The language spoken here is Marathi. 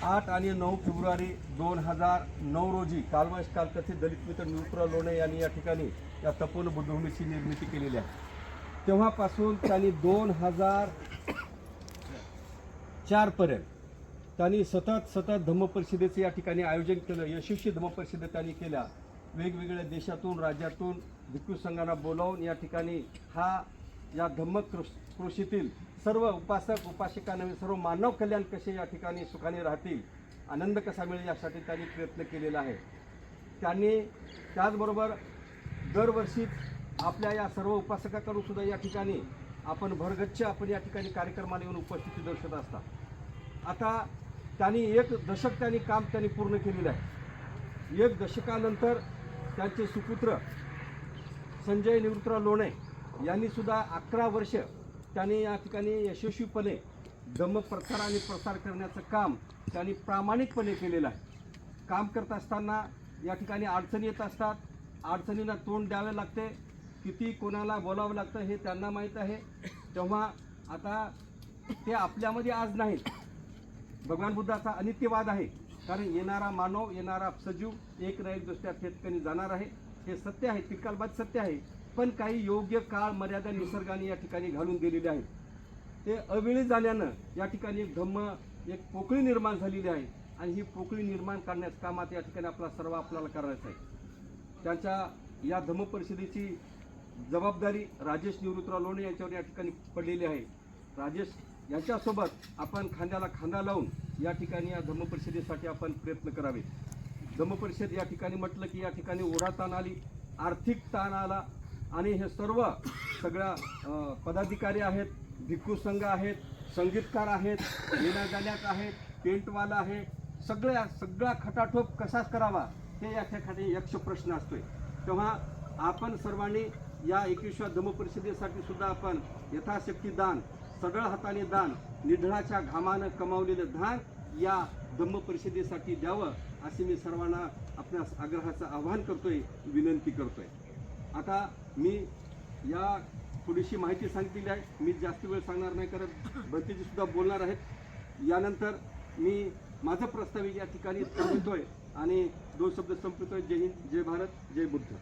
8 आणि 9 फेब्रुवारी 2009 रोजी कालकथित दलित मित्र निवृत्तराव लोणे यांनी या ठिकाणी या तपोवन बुद्धभूमीची निर्मिती केलेली आहे. तेव्हापासून त्यांनी 2004 पर्यंत त्यांनी सतत धम्मपरिषदेचे या ठिकाणी आयोजन केलं. यशस्वी धम्मपरिषदा त्यांनी केल्या. वेगवेगळ्या देशातून राज्यातून भिक्खू संघांना बोलावून या ठिकाणी या धम्मक्रोशीतील सर्व उपासक उपासिकांना सर्व मानव कल्याण कसे या ठिकाणी सुखाने राहतील, आनंद कसा मिळेल यासाठी त्यांनी प्रयत्न केलेला आहे. त्यांनी त्याचबरोबर दरवर्षी आपल्या या सर्व उपासकांकडून सुद्धा या ठिकाणी आपण भरगच्च आपण या ठिकाणी कार्यक्रमाला येऊन उपस्थिती दर्शवत असता. आता त्यांनी 1 दशक काम पूर्ण केलेलं आहे. 1 दशकानंतर त्यांचे सुपुत्र संजय निवृत्तराव लोणे यांनी सुद्धा 11 वर्ष त्यांनी या ठिकाणी यशस्वीपणे धम्म प्रचार आणि प्रसार करण्याचं काम त्यांनी प्रामाणिकपणे केलेलं आहे. काम करत असताना या ठिकाणी अडचणी येत असतात. अडचणींना तोंड द्यावे लागते. किती कोणाला बोलावं लागतं हे त्यांना माहीत आहे. तेव्हा आता ते आपल्यामध्ये आज नाहीत. भगवान बुद्धाचा अनित्यवाद आहे. कारण येणारा मानव, येणारा सजीव एक ना एक दृष्ट्या त्या ठिकाणी जाणार आहे. हे सत्य आहे, त्रिकालबाद सत्य आहे. पण काही योग्य काळ मर्यादा निसर्गाने या ठिकाणी घालून दिलेले आहेत. ते अवेळी झाल्यानं या ठिकाणी एक पोकळी निर्माण झालेली आहे आणि ही पोकळी निर्माण करण्याच्या कामात या ठिकाणी आपल्याला करायचं आहे. त्यांच्या या धम्म परिषदेची जबाबदारी राजेश निवृत्तराव लोणे यांच्यावर या ठिकाणी पडलेली आहे. राजेश यांच्यासोबत आपण खांद्याला खांदा लावून या ठिकाणी या धम्म परिषदेसाठी आपण प्रयत्न करावे. धम्म परिषद या ठिकाणी म्हटलं की या ठिकाणी ओढाताण आली, आर्थिक ताण आला आणि हे सगळ्या पदाधिकारी आहेत, भिक्खू संघ आहेत, संगीतकार आहेत, येण्याजाण्यात आहेत, टेंटवाला आहे, सगळा खटाटोप कसा करावा हे या ठिकाणी यक्ष प्रश्न असतोय. तेव्हा आपण सर्वांनी या 21व्या धम्म परिषदेसाठी सुद्धा आपण यथाशक्ती दान, सगळं हाताने दान, निधळाच्या घामानं कमावलेलं दान या धम्म परिषदेसाठी द्यावं असे मी सर्वांना आपणास आग्रहाचं आवाहन करतोय, विनंती करतोय. आता मी या थोडीशी माहिती सांगितलेली आहे. मी जास्त वेळ सांगणार नाही, कारण भंतेजी सुद्धा बोलणार आहेत. यानंतर मी माझं प्रस्तावित या ठिकाणी थांबवतोय आणि 2 शब्द संपवतोय. जय हिंद, जय भारत, जय बुद्ध.